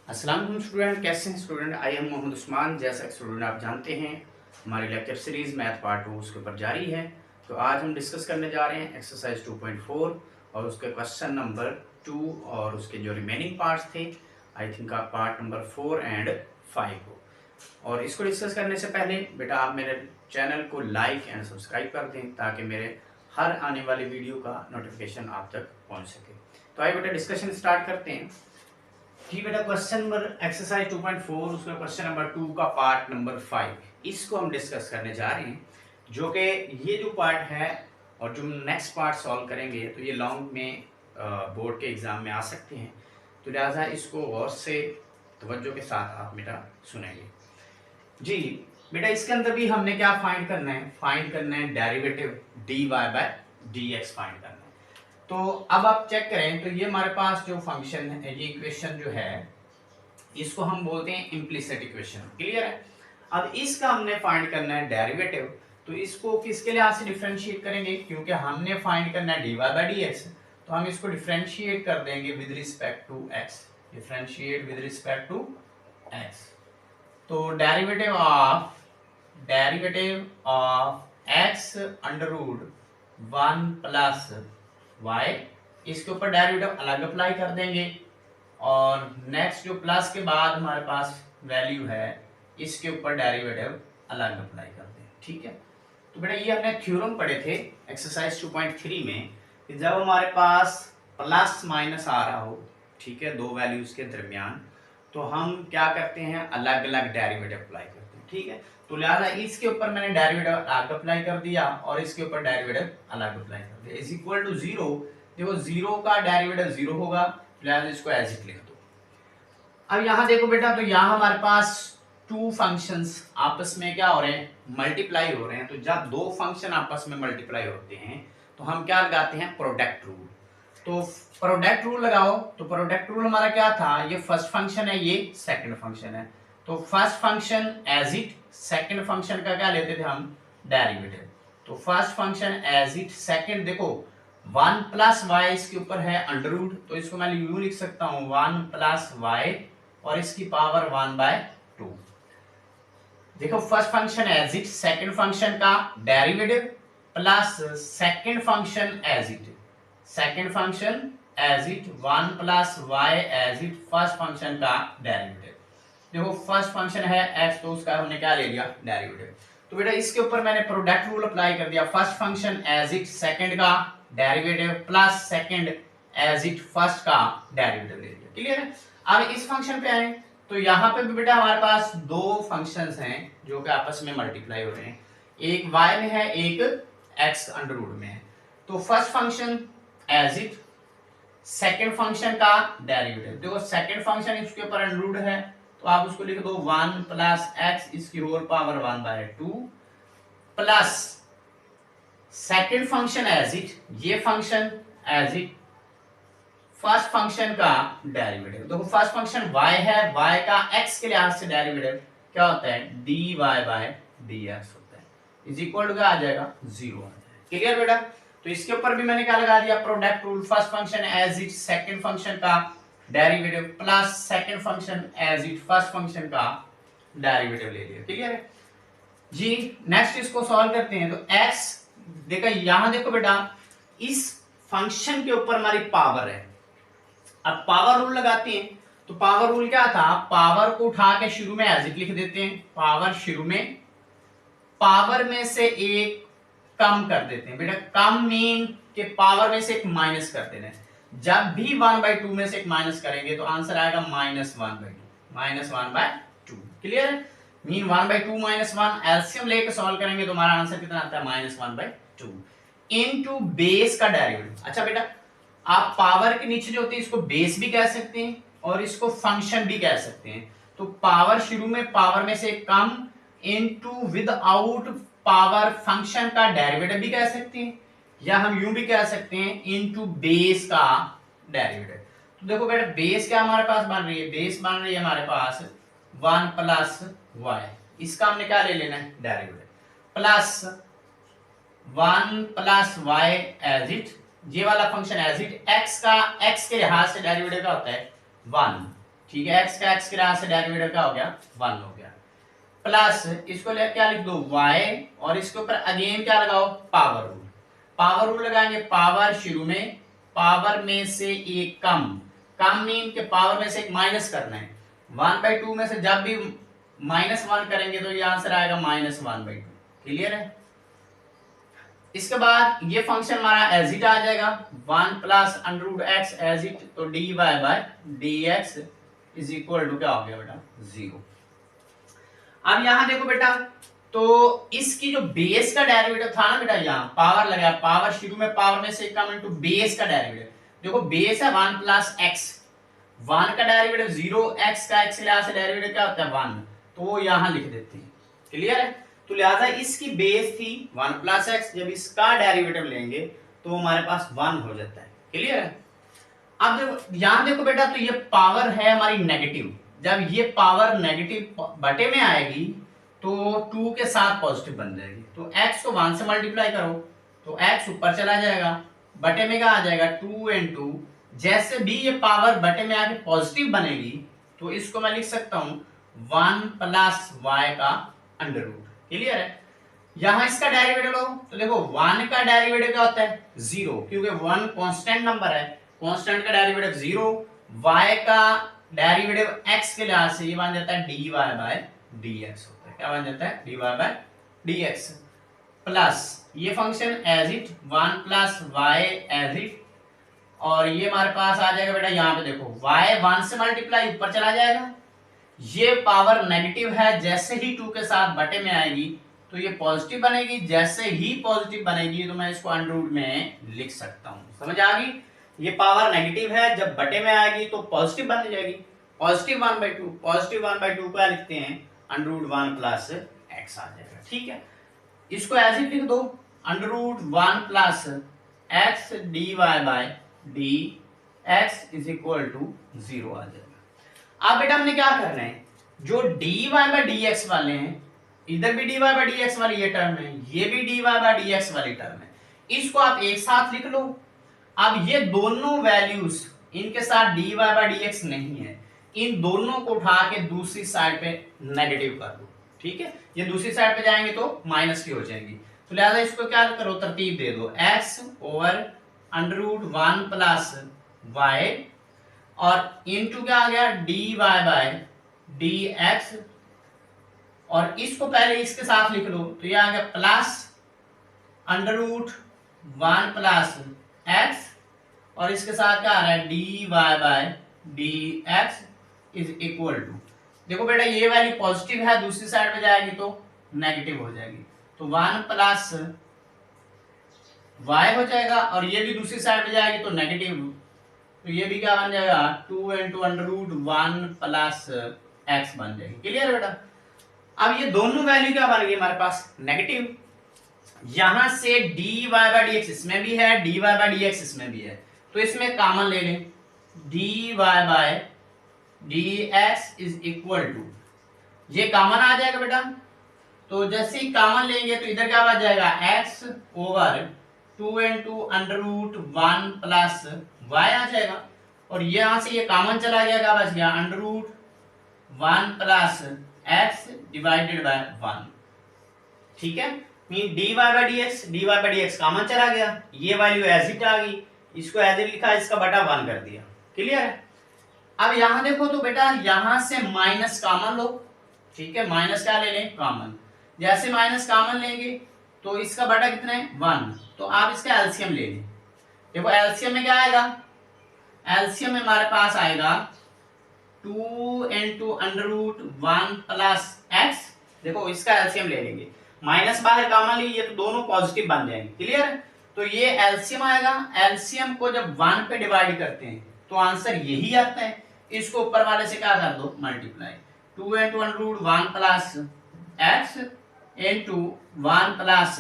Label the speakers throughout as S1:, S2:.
S1: अस्सलाम वालेकुम स्टूडेंट, कैसे हैं student. I am Mohammad Usman. जैसा कि स्टूडेंट आप जानते हैं हमारी लेक्चर सीरीज़ मैथ पार्ट 2 उसके ऊपर जारी है। तो आज हम डिस्कस करने जा रहे हैं एक्सरसाइज 2.4 और उसके क्वेश्चन नंबर 2 और उसके जो रिमेनिंग पार्ट्स थे, आई थिंक आप पार्ट नंबर 4 एंड 5 हो। और इसको डिस्कस करने से पहले बेटा आप मेरे चैनल को लाइक एंड सब्सक्राइब कर दें ताकि मेरे हर आने वाली वीडियो का नोटिफिकेशन आप तक पहुँच सके। तो आइए बेटा डिस्कशन स्टार्ट करते हैं। जी बेटा, क्वेश्चन नंबर एक्सरसाइज 2.4 उसका क्वेश्चन नंबर 2 का पार्ट नंबर 5 इसको हम डिस्कस करने जा रहे हैं। जो कि ये जो पार्ट है और जो नेक्स्ट पार्ट सॉल्व करेंगे तो ये लॉन्ग में बोर्ड के एग्जाम में आ सकते हैं। तो लिहाजा इसको गौर से तवज्जो के साथ आप बेटा सुनेंगे। जी बेटा, इसके अंदर भी हमने क्या फाइंड करना है, फाइंड करना है derivative dy bye dx find करना है। तो अब आप चेक करें तो ये हमारे पास जो फंक्शन है, ये इक्वेशन जो है इसको हम बोलते हैं इम्प्लिसिट इक्वेशन। क्लियर है। अब इसका हमने फाइंड करना है डेरिवेटिव। तो इसको किसके लिहाज से डिफरेंशिएट करेंगे, क्योंकि हमने फाइंड करना है dy बाय dx, तो हम इसको डिफरेंशिएट कर देंगे with respect to x। Differentiate with respect to x। तो derivative of x under root 1 plus y, इसके ऊपर डेरिवेटिव अलग अप्लाई कर देंगे और नेक्स्ट जो प्लस के बाद हमारे पास वैल्यू है इसके ऊपर डेरिवेटिव अलग अप्लाई कर दें। ठीक है। तो बेटा ये हमने थ्योरम पढ़े थे एक्सरसाइज 2.3 में कि जब हमारे पास प्लस माइनस आ रहा हो, ठीक है, दो वैल्यूज के दरमियान, तो हम क्या करते हैं, अलग अलग डेरिवेटिव अप्लाई करते हैं। ठीक है। तो लिहाजा इसके ऊपर मैंने डेरिवेटिव अलग अप्लाई कर दिया और इसके ऊपर डेरिवेटिव अलग अप्लाई कर दिया। Is equal to 0। देखो 0 का डेरिवेटिव 0 होगा, लिहाजा इसको एज इट लिख दो। अब यहां देखो बेटा, तो यहां हमारे पास टू फंक्शंस आपस में क्या हो रहे हैं, मल्टीप्लाई हो रहे हैं। तो जब दो फंक्शन आपस में मल्टीप्लाई होते हैं तो हम क्या लगाते हैं, प्रोडक्ट रूल। तो प्रोडक्ट रूल लगाओ। तो प्रोडक्ट रूल हमारा क्या था, ये फर्स्ट फंक्शन है, ये सेकंड फंक्शन है। तो first function as it, second function का क्या लेते थे हम, डेरिवेटिव। तो first function as it, second देखो 1 प्लस वाई इसके ऊपर है अंडर रूट, तो इसको मैं यूं लिख सकता हूं 1 प्लस वाई और इसकी पावर 1/2। देखो first function as it, second function का derivative plus second function as it, second function as it 1 plus Y as it first function का डेरिवेटिव। देखो फर्स्ट फंक्शन है x, तो उसका हमने क्या ले लिया, डेरिवेटिव। तो बेटा इसके ऊपर मैंने प्रोडक्ट रूल अप्लाई कर दिया। First function as it second का derivative plus second as it first का डेरिवेटिव ले लिया। क्लियर है। अब इस फंक्शन पे आए तो यहाँ पे भी बेटा हमारे पास दो फंक्शंस हैं जो कि आपस में मल्टीप्लाई हो रहे हैं। एक y में है, एक x अंडर रूट में है। तो first function as it, second function का डेरिवेटिव। देखो सेकंड फंक्शन इसके ऊपर अंडर रूट है, तो आप उसको लिख दो 1 प्लस x इसकी whole power 1/2 plus second function as it, ये function as it first function का डेरिवेटिव। देखो फर्स्ट फंक्शन y है, y का x के लिहाज से डेरिवेटिव क्या होता है, dy बाय dx होता है। इज इक्वल टू क्या आ जाएगा, 0 आ जाएगा। क्लियर बेटा। तो इसके ऊपर भी मैंने क्या लगा दिया, product rule. First function as it second function का derivative plus second function as it first function का डेरिवेटिव ले लिया। क्लियर है जी। नेक्स्ट इसको सॉल्व करते हैं। तो x देखो, यहां देखो बेटा, इस फंक्शन के ऊपर हमारी पावर है। अब पावर रूल लगाते हैं। तो पावर रूल क्या था, पावर को उठा के शुरू में एज इट लिख देते हैं, पावर शुरू में, पावर में से एक कम कर देते हैं। बेटा कम मीन के पावर में से एक माइनस कर देना है। जब भी 1/2 में से एक माइनस करेंगे तो आंसर आएगा -1/2। क्लियर है। मीन 1/2 -1 एलसीएम लेके सॉल्व करेंगे तो हमारा आंसर कितना आता है, -1/2 इनटू बेस का डेरिवेटिव। अच्छा बेटा, आप पावर के नीचे जो होती है इसको बेस भी कह सकते हैं और इसको फंक्शन भी कह सकते हैं। तो पावर शुरू में, पावर में से कम, इनटू विदाउट पावर फंक्शन का डेरिवेटिव भी कह सकते हैं, या हम यूं भी कह सकते हैं इनटू बेस का डेरिवेटिव। तो देखो बेटा बेस क्या हमारे पास बन रही है, बेस बन रही है हमारे पास 1 प्लस वाई, इसका हमने क्या ले लेना है, derivative, plus 1 plus Y as it, ये वाला फंक्शन एज इट, x का x के लिहाज से डेरिवेटिव क्या होता है 1, ठीक है, x का x की राशि से डेरिवेटिव क्या हो गया, 1 हो गया, प्लस इसको ले क्या लिख दो y, और इसके ऊपर अगेन क्या लगाओ, पावर रूल। पावर रूल लगाएंगे, पावर शुरू में, पावर में से एक कम, कम मीन के पावर में से एक माइनस करना है। 1/2 में से जब भी -1 करेंगे तो ये आंसर आएगा -1/2। क्लियर है। इसके बाद ये फंक्शन हमारा एज इट आ जाएगा, 1 plus under x as it, तो dy bye dx is equal to क्या हो गया बेटा, 0। अब यहां देखो बेटा, तो इसकी जो बेस का डेरिवेटिव था ना बेटा, यहाँ पावर लगा, पावर शुरू में पावर में से कम इनटू बेस का डेरिवेटिव। देखो बेस है 1 प्लस x, 1 का डेरिवेटिव 0, x का x लिहाज से डेरिवेटिव क्या होता है 1, तो वो यहां लिख देते हैं। क्लियर है। तो लिहाजा इसकी बेस थी 1 प्लस x, जब इसका डेरिवेटिव लेंगे तो हमारे पास 1 हो जाता है। क्लियर है। अब देखो यहां देखो बेटा, तो ये पावर है हमारी नेगेटिव, जब ये पावर नेगेटिव बटे में आएगी तो 2 के साथ पॉजिटिव बन जाएगी, तो x को 1 से मल्टीप्लाई करो तो x ऊपर चला जाएगा, बटे में क्या आ जाएगा 2 into, जैसे भी ये पावर बटे में आके पॉजिटिव बनेगी तो इसको मैं लिख सकता हूं 1 प्लस y का अंडर रूट। क्लियर है। यहां इसका डेरिवेटिव लो तो देखो 1 का डेरिवेटिव क्या होता है 0, क्योंकि 1 कांस्टेंट नंबर है, कांस्टेंट का डेरिवेटिव 0, y का डेरिवेटिव x के लिहाज से ये बन जाता है dy बाय dx होता है। क्या बन जाता है, dy बाय dx, प्लस ये function as it 1 plus y as it, और ये हमारे पास आ जाएगा बेटा, यहाँ पे देखो y 1 से मल्टीप्लाई ऊपर चला जाएगा, ये पावर नेगेटिव है, जैसे ही 2 के साथ बटे में आएगी तो ये पॉजिटिव बनेगी, जैसे ही पॉजिटिव बनेगी तो मैं इसको अंडर रूट में लिख सकता हूं। समझ आ गई। ये पावर नेगेटिव है, जब बटे में आएगी तो पॉजिटिव बन जाएगी, पॉजिटिव 1/2, पॉजिटिव 1/2 क्या लिखते हैं अंडर रूट 1 प्लस x आ जाएगा। ठीक है, इसको एज इट लिख दो, under root 1 plus x dy bye dx is equal to 0 आ जाएगा। अब बेटा हमने क्या करना है, जो dy बाय dx वाले हैं, इधर भी dy बाय dx वाली ये टर्म है, ये भी dy बाय dx वाली टर्म है, इसको आप एक साथ लिख लो। अब ये दोनों वैल्यूज, इनके साथ dy बाय dx नहीं है, इन दोनों को उठा के दूसरी साइड पे नेगेटिव कर दो। ठीक है, ये दूसरी साइड पे जाएंगे तो माइनस की हो जाएंगी, तो लिहाजा इसको क्या करो, तरतीब दे दो, x over under root 1 plus y, और इनटू क्या आ गया dy बाय dx, और इसको पहले इसके साथ लिख लो तो ये आ गया plus under root 1 plus x, और इसके साथ क्या आ रहा है dy bye dx is equal to, देखो बेटा ये वैल्यू पॉजिटिव है, दूसरी साइड पे जाएगी तो नेगेटिव हो जाएगी, तो 1 प्लस y हो जाएगा, और ये भी दूसरी साइड पे जाएगी तो नेगेटिव, तो ये भी क्या बन जाएगा 2 into under root 1 plus x बन जाएगी। क्लियर बेटा। अब ये दोनों वैल्यू क्या बन गई हमारे पास नेगेटिव, यहां से dy बाय dx इसमें भी है, dy बाय dx इसमें भी है, तो इसमें कॉमन ले लें, dy bye dx is equal to, ये कॉमन आ जाएगा बेटा, तो जैसे ही कॉमन लेंगे तो इधर क्या बच जाएगा x over 2 into under root 1 plus y आ जाएगा, और यहां से ये कॉमन चला गया, क्या बच गया under root 1 plus x divided by 1। ठीक है, mean dy bye dx common चला गया, ये वैल्यू एज इट आ गई, इसको एज इट लिखा, इसका बटा 1 कर दिया। क्लियर है। अब यहां देखो तो बेटा यहां से माइनस कॉमन लो, ठीक है, माइनस क्या ले लें कॉमन, जैसे माइनस कॉमन लेंगे तो इसका बटा कितना है 1, तो आप इसका एलसीएम ले लें। देखो एलसीएम में क्या आएगा, एलसीएम में हमारे पास आएगा 2 into under root 1 plus x, देखो इसका एलसीएम ले लेंगे, माइनस बाहर कॉमन ली, ये तो दोनों पॉजिटिव बन जाएंगे। क्लियर है, तो ये एलसीएम आएगा, एलसीएम को जब 1 पे डिवाइड करते हैं तो आंसर यही आता है, इसको ऊपर वाले से क्या कर दो multiply, 2 into under root 1 plus x into 1 plus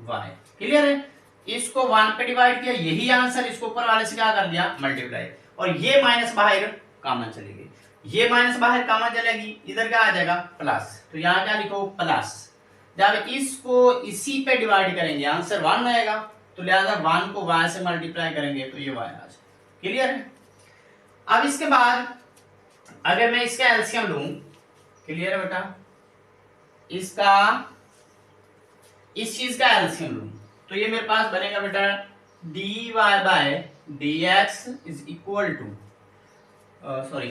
S1: y। Clear है, इसको 1 पे डिवाइड किया, यही आंसर, इसको ऊपर वाले से क्या कर दिया मल्टीप्लाई, और ये माइनस बाहर कॉमन चलेगी, ये माइनस बाहर कॉमन चलेगी, इधर क्या आ जाएगा प्लस, तो यहाँ क्या लिखो प्लस, जब इसको इसी पे डिवाइड करेंगे आंसर 1 आएगा, तो लिहाजा 1 को y से मल्टीप्लाई करेंगे तो ये y आ जाएगा। क्लियर है। अब इसके बाद अगर मैं इसका एलसीएम लूं, क्लियर है बेटा, इसका इस चीज का एलसीएम लूं तो ये मेरे पास बनेगा बेटा dy bye dx is equal to sorry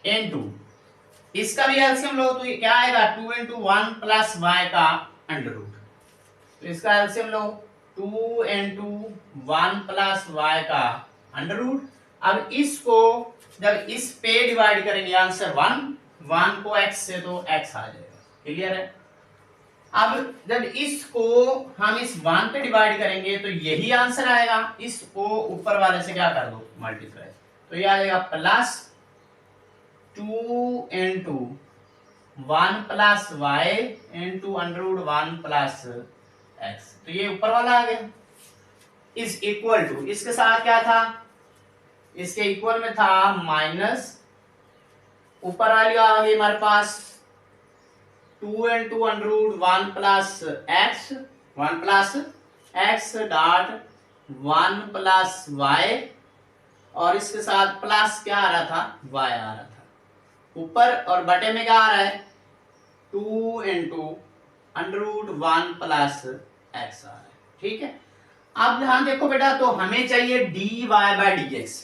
S1: n2। इसका भी एलसीएम लो तो ये क्या आएगा 2 इंटू 1 प्लस वाई का अंडर रूट। तो इसका एलसीएम लो 2 इंटू 1 प्लस वाई का अंडर रूट। अब इसको जब इस पे डिवाइड करेंगे आंसर 1 को x से तो x आ जाएगा, क्लियर है। अब जब इसको हम इस 1 पे डिवाइड करेंगे तो यही आंसर आएगा, इसको ऊपर वाले से क्या कर दो मल्टीप्लाई, तो ये आ जाएगा plus 2 into 1 plus y into under root 1 plus x, तो ये ऊपर वाला आ गया। इज इक्वल टू इसके साथ क्या था, इसके इक्वल में था माइनस, ऊपर वाली आ गई हमारे पास 2 into under root 1 plus x dot 1 plus y, और इसके साथ प्लस क्या आ रहा था, वाई आ रहा था ऊपर, और बटे में क्या आ रहा है 2 into under root 1 plus X आ रहा है, ठीक है। अब ध्यान देखो बेटा, तो हमें चाहिए dy बाय dx,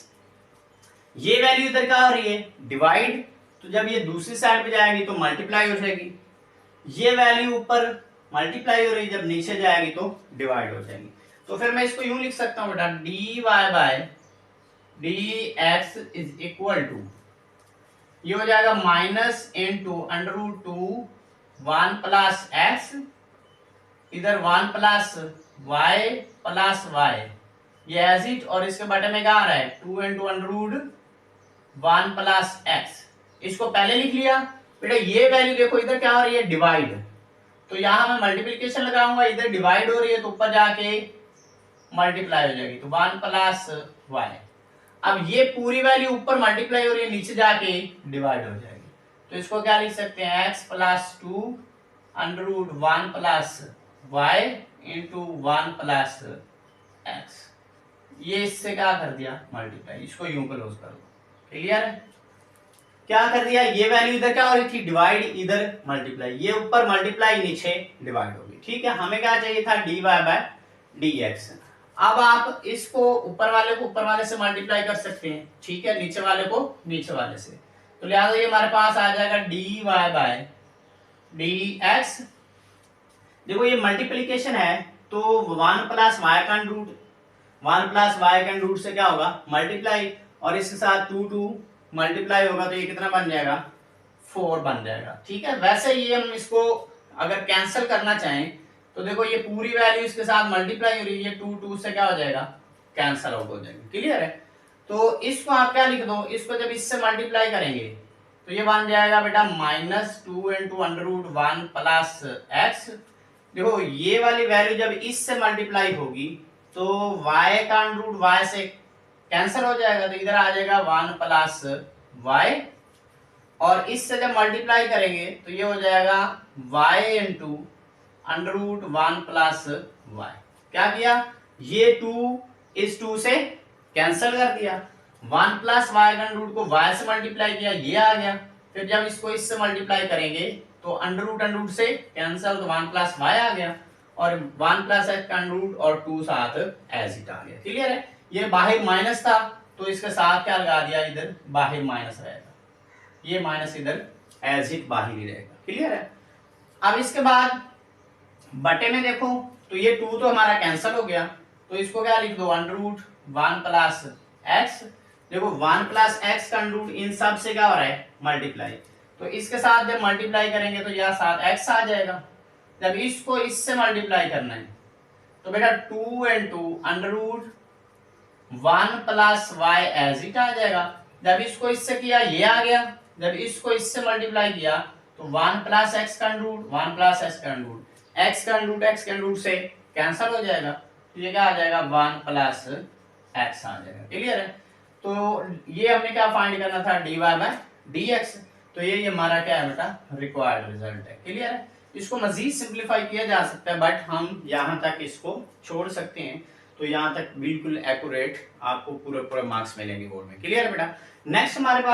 S1: ये वैल्यू इधर क्या हो रही है डिवाइड, तो जब ये दूसरी साइड पे जाएगी तो मल्टीप्लाई हो जाएगी, ये वैल्यू ऊपर मल्टीप्लाई हो रही है, जब नीचे जाएगी तो डिवाइड हो जाएगी। तो फिर मैं इसको यूं लिख सकता हूं बेटा dy bye dx is equal to, ये हो जाएगा minus into under root 2 1 plus x, इधर 1 प्लस वाई प्लस वाई, ये एज इट, और इसके बटे में क्या आ रहा है 2 into under root 1 plus x. इसको पहले लिख लिया बेटा, ये वैल्यू देखो इधर क्या हो रही है डिवाइड, तो यहां मैं मल्टीप्लिकेशन लगाऊंगा, इधर डिवाइड हो रही है तो ऊपर जाके मल्टीप्लाई हो जाएगी, तो 1 प्लस वाई। अब ये पूरी वैल्यू ऊपर मल्टीप्लाई हो रही है, नीचे जाके डिवाइड हो जाएगी, तो इसको क्या लिख सकते हैं x plus 2 under root 1 plus y into 1 plus x, ये इससे क्या कर दिया मल्टीप्लाई, इसको यूं क्लोज कर दो, क्लियर है। क्या कर दिया, ये वैल्यू इधर क्या हो रही थी डिवाइड, इधर मल्टीप्लाई, ये ऊपर मल्टीप्लाई नीचे डिवाइड होगी, ठीक है। हमें क्या चाहिए था dy बाय dx। अब आप इसको ऊपर वाले को ऊपर वाले से मल्टीप्लाई कर सकते हैं, ठीक है, नीचे वाले को नीचे वाले से, तो लिहाजा ये हमारे पास आ जाएगा dy बाय dx। देखो ये मल्टीप्लिकेशन है तो 1 प्लस वाई का रूट, 1 प्लस वाई का रूट से क्या होगा मल्टीप्लाई, और इसके साथ 2 मल्टीप्लाई होगा तो ये कितना बन जाएगा 4 बन जाएगा, ठीक है। वैसे ये हम इसको अगर कैंसिल करना चाहें तो देखो ये पूरी वैल्यू इसके साथ मल्टीप्लाई हो रही है, 2 से क्या हो जाएगा कैंसिल आउट हो जाएगा, क्लियर है। तो इसको आप क्या लिख दो, इसको जब इससे मल्टीप्लाई करेंगे तो ये बन जाएगा बेटा minus 2 into under root 1 plus x. देखो ये वाली वैल्यू जब इससे मल्टीप्लाई होगी तो y का अंडर रूट y से कैंसिल हो जाएगा, तो इधर आ जाएगा 1 प्लस वाई, और इससे जब मल्टीप्लाई करेंगे तो ये हो जाएगा y into under root 1 plus y. क्या किया, ये 2 इस 2 से कैंसिल कर दिया, 1 प्लस वाई का रूट को y से मल्टीप्लाई किया, ये आ गया। फिर जब इसको इससे मल्टीप्लाई करेंगे तो अंडर रूट से कैंसिल, तो 1 प्लस वाई आ गया, और 1 प्लस एक्स का अंडर रूट और 2 साथ एज इट आ गया, क्लियर है। ये बाहर माइनस था तो इसके साथ क्या लगा दिया, इधर बाहर माइनस रहेगा, ये माइनस इधर एज इट बाहर ही रहेगा, क्लियर है। अब इसके बाद बटे में देखो तो ये 2 तो हमारा कैंसिल हो गया, तो इसको क्या लिख दो अंडर रूट 1 प्लस एक्स। देखो 1 प्लस एक्स का अंडर रूट इन सब से क्या हो रहा है मल्टीप्लाई, तो इसके साथ जब मल्टीप्लाई करेंगे तो यह साथ एक्स आ जाएगा। जब इसको इससे मल्टीप्लाई करना है तो बेटा 2 into under root 1 plus Y as it आ जाएगा। जब इसको इससे किया ये आ गया, जब इसको इससे मल्टीप्लाई किया तो 1 प्लस एक्स का रूट 1 प्लस एक्स का रूट, एक्स का रूट से कैंसिल हो जाएगा, तो ये क्या आ जाएगा 1 प्लस एक्स आ जाएगा, क्लियर है। तो ये हमने क्या फाइंड करना था dy बाय dx, तो ये हमारा क्या है बेटा रिक्वायर्ड रिजल्ट है, क्लियर है। इसको मजीद सिंप्लीफाई किया जा सकता है बट हम यहाँ तक इसको छोड़ सकते हैं, तो यहाँ तक बिल्कुल एक्यूरेट आपको पूरे मार्क्स मिलेंगे बोर्ड में, क्लियर है बेटा। नेक्स्ट हमारे पास